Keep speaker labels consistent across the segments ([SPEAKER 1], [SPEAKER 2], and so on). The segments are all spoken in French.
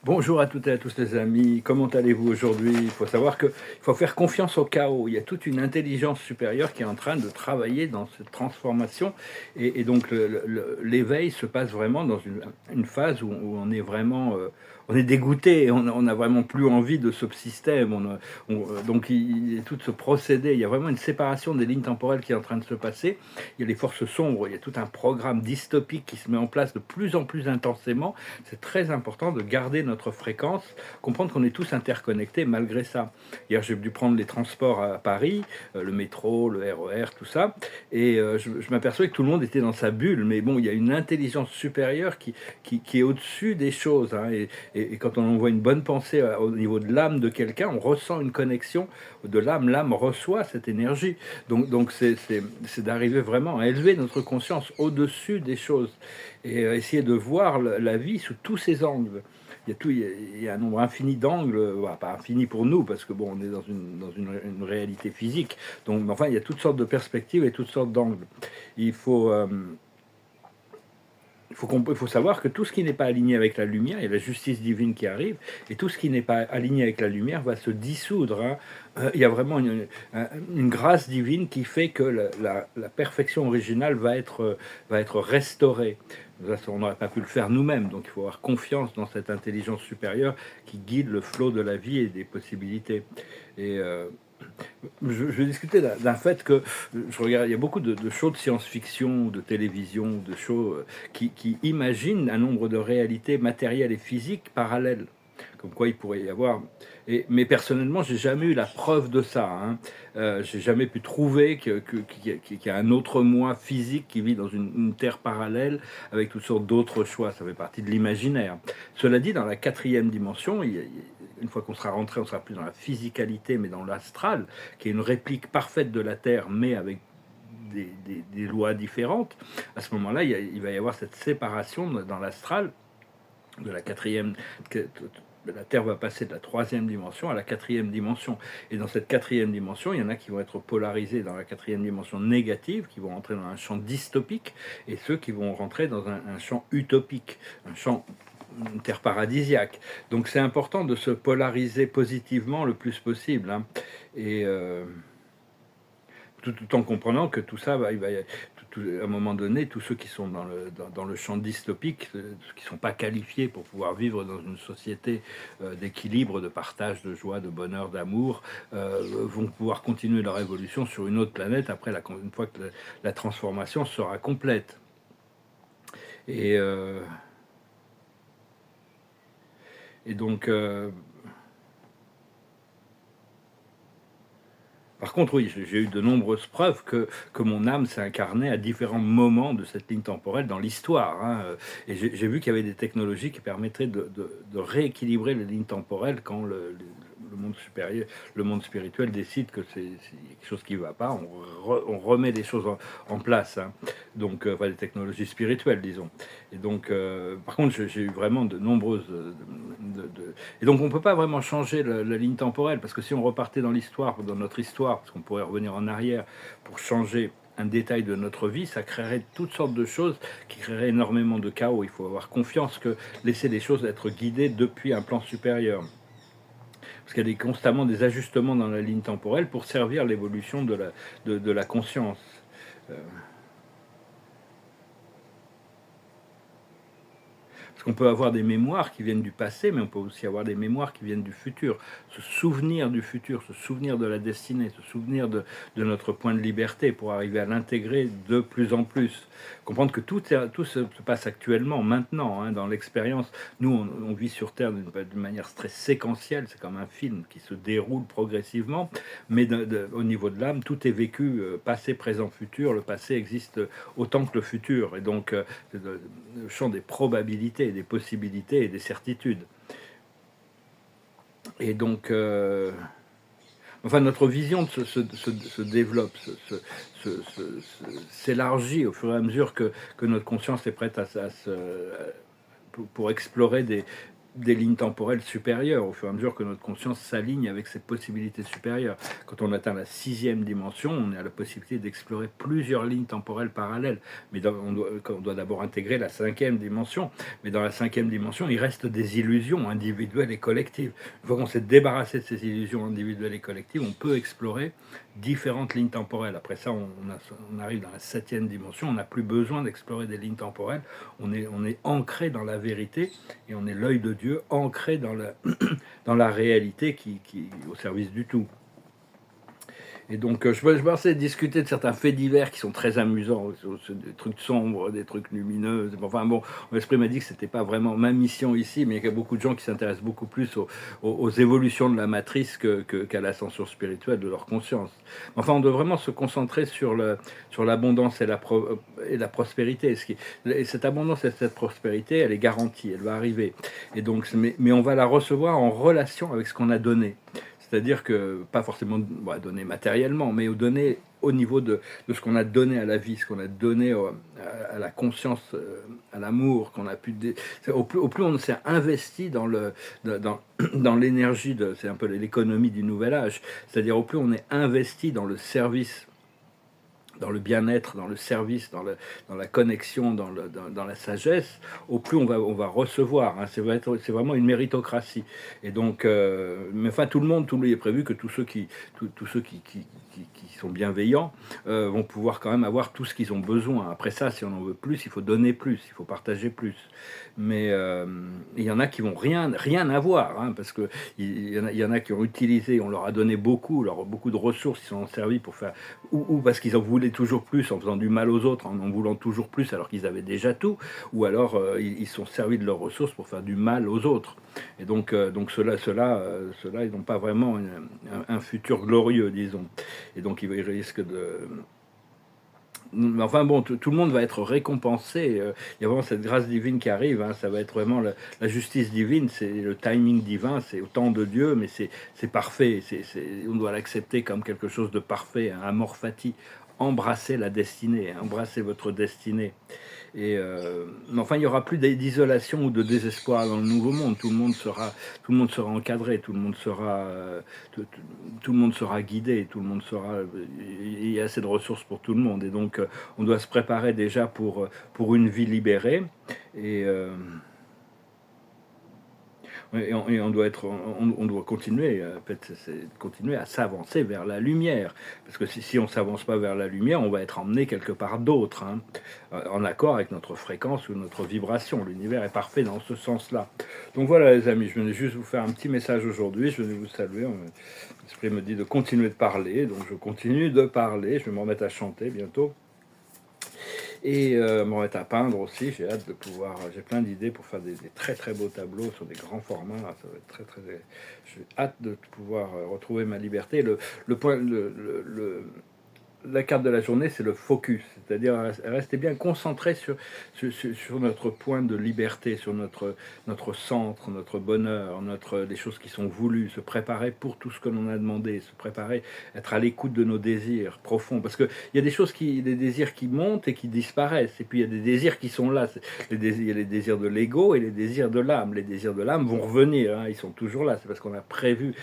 [SPEAKER 1] Bonjour à toutes et à tous les amis, comment allez-vous aujourd'hui? Il faut savoir qu'il faut faire confiance au chaos. Il y a toute une intelligence supérieure qui est en train de travailler dans cette transformation et donc l'éveil se passe vraiment dans une phase où on est vraiment on est dégoûté, on n'a vraiment plus envie de ce système. Donc il y a tout ce procédé, il y a vraiment une séparation des lignes temporelles qui est en train de se passer. Il y a les forces sombres, il y a tout un programme dystopique qui se met en place de plus en plus intensément. C'est très important de garder notre fréquence, comprendre qu'on est tous interconnectés malgré ça. Hier, j'ai dû prendre les transports à Paris, le métro, le RER, tout ça, et je m'aperçois que tout le monde était dans sa bulle, mais bon, il y a une intelligence supérieure qui est au-dessus des choses, hein, et quand on envoie une bonne pensée au niveau de l'âme de quelqu'un, on ressent une connexion de l'âme, l'âme reçoit cette énergie. Donc c'est d'arriver vraiment à élever notre conscience au-dessus des choses et essayer de voir la vie sous tous ses angles. Il y a un nombre infini d'angles, voilà, pas infini pour nous, parce que bon, on est une réalité physique. Donc, enfin, il y a toutes sortes de perspectives et toutes sortes d'angles. Il faut, il faut savoir que tout ce qui n'est pas aligné avec la lumière, il y a la justice divine qui arrive, et tout ce qui n'est pas aligné avec la lumière va se dissoudre, hein. Il y a vraiment une grâce divine qui fait que la perfection originale va être restaurée. On n'aurait pas pu le faire nous-mêmes, donc il faut avoir confiance dans cette intelligence supérieure qui guide le flot de la vie et des possibilités. Et je vais discuter d'un fait que je regarde, il y a beaucoup de shows de science-fiction, de télévision, de shows qui imaginent un nombre de réalités matérielles et physiques parallèles. Comme quoi il pourrait y avoir. Mais personnellement, j'ai jamais eu la preuve de ça, hein. J'ai jamais pu trouver qu'il y a un autre moi physique qui vit dans une terre parallèle avec toutes sortes d'autres choix. Ça fait partie de l'imaginaire. Cela dit, dans la quatrième dimension, une fois qu'on sera rentré, on sera plus dans la physicalité, mais dans l'astral, qui est une réplique parfaite de la Terre, mais avec des lois différentes. À ce moment-là, il va y avoir cette séparation dans l'astral de la quatrième. La Terre va passer de la troisième dimension à la quatrième dimension. Et dans cette quatrième dimension, il y en a qui vont être polarisés dans la quatrième dimension négative, qui vont rentrer dans un champ dystopique, et ceux qui vont rentrer dans un champ utopique, un champ une terre paradisiaque. Donc c'est important de se polariser positivement le plus possible, hein. Et tout en comprenant que tout ça, à un moment donné, tous ceux qui sont dans le champ dystopique, qui ne sont pas qualifiés pour pouvoir vivre dans une société d'équilibre, de partage, de joie, de bonheur, d'amour, vont pouvoir continuer leur évolution sur une autre planète après, une fois que la transformation sera complète. Et, euh, et donc... Par contre, oui, j'ai eu de nombreuses preuves que mon âme s'est incarnée à différents moments de cette ligne temporelle dans l'histoire, hein. Et j'ai vu qu'il y avait des technologies qui permettraient de rééquilibrer les lignes temporelles quand le monde supérieur, le monde spirituel décide que c'est quelque chose qui ne va pas. On remet les choses en place, hein. Donc, enfin, des technologies spirituelles, disons. Et donc, par contre, j'ai eu vraiment de nombreuses... Et donc, on ne peut pas vraiment changer la ligne temporelle, parce que si on repartait dans l'histoire, dans notre histoire, parce qu'on pourrait revenir en arrière pour changer un détail de notre vie, ça créerait toutes sortes de choses qui créeraient énormément de chaos. Il faut avoir confiance que laisser les choses être guidées depuis un plan supérieur. Parce qu'il y a constamment des ajustements dans la ligne temporelle pour servir l'évolution de la conscience. Euh, Parce qu'on peut avoir des mémoires qui viennent du passé, mais on peut aussi avoir des mémoires qui viennent du futur. Se souvenir du futur, se souvenir de la destinée, se souvenir de notre point de liberté pour arriver à l'intégrer de plus en plus. Comprendre que tout se passe actuellement, maintenant, hein, dans l'expérience. Nous, on vit sur Terre d'une manière très séquentielle, c'est comme un film qui se déroule progressivement, mais au niveau de l'âme, tout est vécu passé, présent, futur. Le passé existe autant que le futur. Et donc, le champ des probabilités, des possibilités et des certitudes. Et donc, enfin, notre vision se développe, s'élargit au fur et à mesure que notre conscience est prête pour explorer des lignes temporelles supérieures, au fur et à mesure que notre conscience s'aligne avec ses possibilités supérieures. Quand on atteint la sixième dimension, on a la possibilité d'explorer plusieurs lignes temporelles parallèles. Mais on doit d'abord intégrer la cinquième dimension. Mais dans la cinquième dimension, il reste des illusions individuelles et collectives. Une fois qu'on s'est débarrassé de ces illusions individuelles et collectives, on peut explorer différentes lignes temporelles. Après ça, on arrive dans la septième dimension, on n'a plus besoin d'explorer des lignes temporelles, on est ancré dans la vérité, et on est l'œil de Dieu ancré dans dans la réalité qui au service du tout. Et donc, je pensais discuter de certains faits divers qui sont très amusants, des trucs sombres, des trucs lumineux. Enfin bon, l'esprit m'a dit que c'était pas vraiment ma mission ici, mais qu'il y a beaucoup de gens qui s'intéressent beaucoup plus aux évolutions de la matrice qu'à l'ascension spirituelle de leur conscience. Enfin, on doit vraiment se concentrer sur l'abondance et la prospérité. Et cette abondance et cette prospérité, elle est garantie, elle va arriver. Et donc, mais on va la recevoir en relation avec ce qu'on a donné. C'est-à-dire que, pas forcément donner matériellement, mais donner au niveau de ce qu'on a donné à la vie, ce qu'on a donné à la conscience, à l'amour qu'on a pu... Au plus on s'est investi dans l'énergie, c'est un peu l'économie du nouvel âge, c'est-à-dire au plus on est investi dans le service, dans le bien-être, dans le service, dans la connexion, dans la sagesse, au plus on va recevoir. Hein. C'est vraiment une méritocratie. Et donc, mais enfin, tout le monde est prévu que tous ceux qui sont bienveillants vont pouvoir quand même avoir tout ce qu'ils ont besoin. Après ça, si on en veut plus, il faut donner plus, il faut partager plus. Mais il y en a qui vont rien avoir, hein, parce que il y en a qui ont utilisé, on leur a donné beaucoup de ressources, ils sont servis pour faire, ou parce qu'ils en voulaient toujours plus en faisant du mal aux autres, en voulant toujours plus alors qu'ils avaient déjà tout, ou alors ils sont servis de leurs ressources pour faire du mal aux autres. Et donc ceux-là, ils n'ont pas vraiment un futur glorieux, disons. Et donc ils risquent de... Enfin bon, tout le monde va être récompensé. Il y a vraiment cette grâce divine qui arrive. Hein, ça va être vraiment la justice divine, c'est le timing divin, c'est au temps de Dieu, mais c'est parfait. On doit l'accepter comme quelque chose de parfait, un amor fati. Embrassez la destinée, embrassez votre destinée. Et mais enfin, il n'y aura plus d'isolation ou de désespoir dans le nouveau monde. Tout le monde sera encadré, tout le monde sera guidé, tout le monde sera. Il y a assez de ressources pour tout le monde. Et donc, on doit se préparer déjà pour une vie libérée. Et on doit on doit continuer, continuer à s'avancer vers la lumière, parce que si on s'avance pas vers la lumière, on va être emmené quelque part d'autre, hein, en accord avec notre fréquence ou notre vibration. L'univers est parfait dans ce sens-là. Donc voilà, les amis, je venais juste vous faire un petit message aujourd'hui. Je venais vous saluer. L'esprit me dit de continuer de parler, donc je continue de parler. Je vais me remettre à chanter bientôt. Et me remettre à peindre aussi, j'ai hâte de pouvoir, j'ai plein d'idées pour faire des très très beaux tableaux sur des grands formats, ça va être j'ai hâte de pouvoir retrouver ma liberté. La carte de la journée, c'est le focus, c'est-à-dire rester bien concentré sur notre point de liberté, sur notre centre, notre bonheur, les choses qui sont voulues, se préparer pour tout ce que l'on a demandé, se préparer, être à l'écoute de nos désirs profonds, parce qu'il y a des désirs qui montent et qui disparaissent, et puis il y a des désirs qui sont là, il y a les désirs de l'ego et les désirs de l'âme. Les désirs de l'âme vont revenir, hein, ils sont toujours là, c'est parce qu'on a prévu,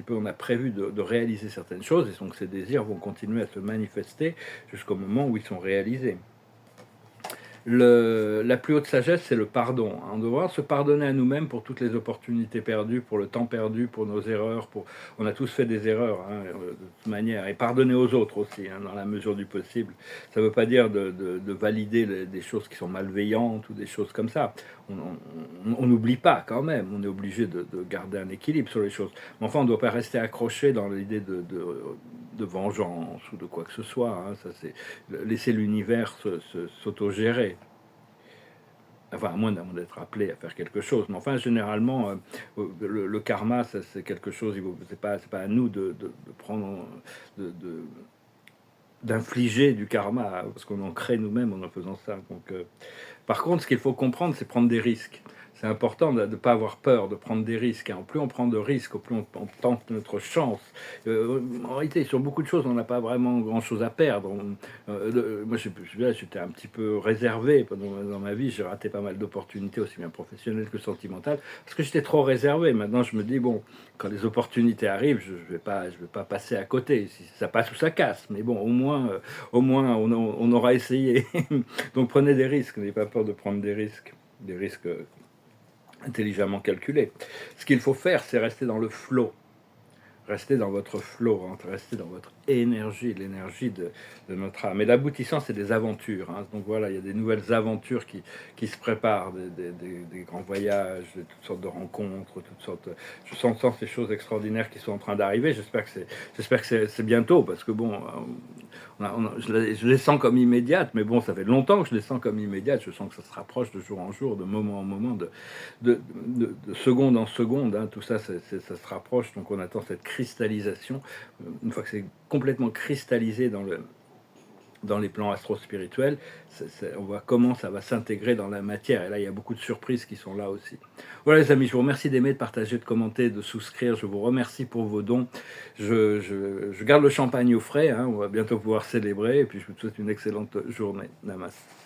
[SPEAKER 1] on a prévu de réaliser certaines choses, et donc ces désirs vont continuer à se manifester jusqu'au moment où ils sont réalisés. La plus haute sagesse, c'est le pardon. On doit se pardonner à nous-mêmes pour toutes les opportunités perdues, pour le temps perdu, pour nos erreurs. On a tous fait des erreurs, hein, de toute manière. Et pardonner aux autres aussi, hein, dans la mesure du possible. Ça ne veut pas dire de valider des choses qui sont malveillantes ou des choses comme ça. On n'oublie pas quand même. On est obligé de garder un équilibre sur les choses. Mais enfin, on ne doit pas rester accroché dans l'idée de vengeance ou de quoi que ce soit. Hein. Ça, c'est laisser l'univers s'autogérer. Enfin, à moins d'être appelé à faire quelque chose. Mais enfin, généralement, le karma, c'est quelque chose, c'est pas à nous de prendre, d'infliger du karma, parce qu'on en crée nous-mêmes en faisant ça. Donc, par contre, ce qu'il faut comprendre, c'est prendre des risques. c'est important de ne pas avoir peur, de prendre des risques, hein. Plus on prend de risques, plus on tente notre chance. En réalité, sur beaucoup de choses, on n'a pas vraiment grand-chose à perdre. Moi, j'étais un petit peu réservé dans ma vie. J'ai raté pas mal d'opportunités, aussi bien professionnelles que sentimentales, parce que j'étais trop réservé. Maintenant, je me dis, bon, quand les opportunités arrivent, je ne vais pas passer à côté. Si ça passe ou ça casse. Mais bon, au moins on aura essayé. Donc prenez des risques, n'ayez pas peur de prendre des risques intelligemment calculés. Ce qu'il faut faire, c'est rester dans le flow. Restez dans votre flow, hein, restez dans votre énergie, l'énergie de notre âme. Et l'aboutissant, c'est des aventures, hein. Donc voilà, il y a des nouvelles aventures qui se préparent, des grands voyages, toutes sortes de rencontres, toutes sortes. Je sens ces choses extraordinaires qui sont en train d'arriver. J'espère que c'est bientôt, parce que bon, je les sens comme immédiates, mais bon, ça fait longtemps que je les sens comme immédiates. Je sens que ça se rapproche de jour en jour, de moment en moment, de seconde en seconde, hein. Tout ça, ça se rapproche, donc on attend cette cristallisation. Une fois que c'est complètement cristallisé dans les plans astro-spirituels, on voit comment ça va s'intégrer dans la matière. Et là, il y a beaucoup de surprises qui sont là aussi. Voilà les amis, je vous remercie d'aimer, de partager, de commenter, de souscrire. Je vous remercie pour vos dons. Je garde le champagne au frais, hein. On va bientôt pouvoir célébrer. Et puis je vous souhaite une excellente journée. Namaste.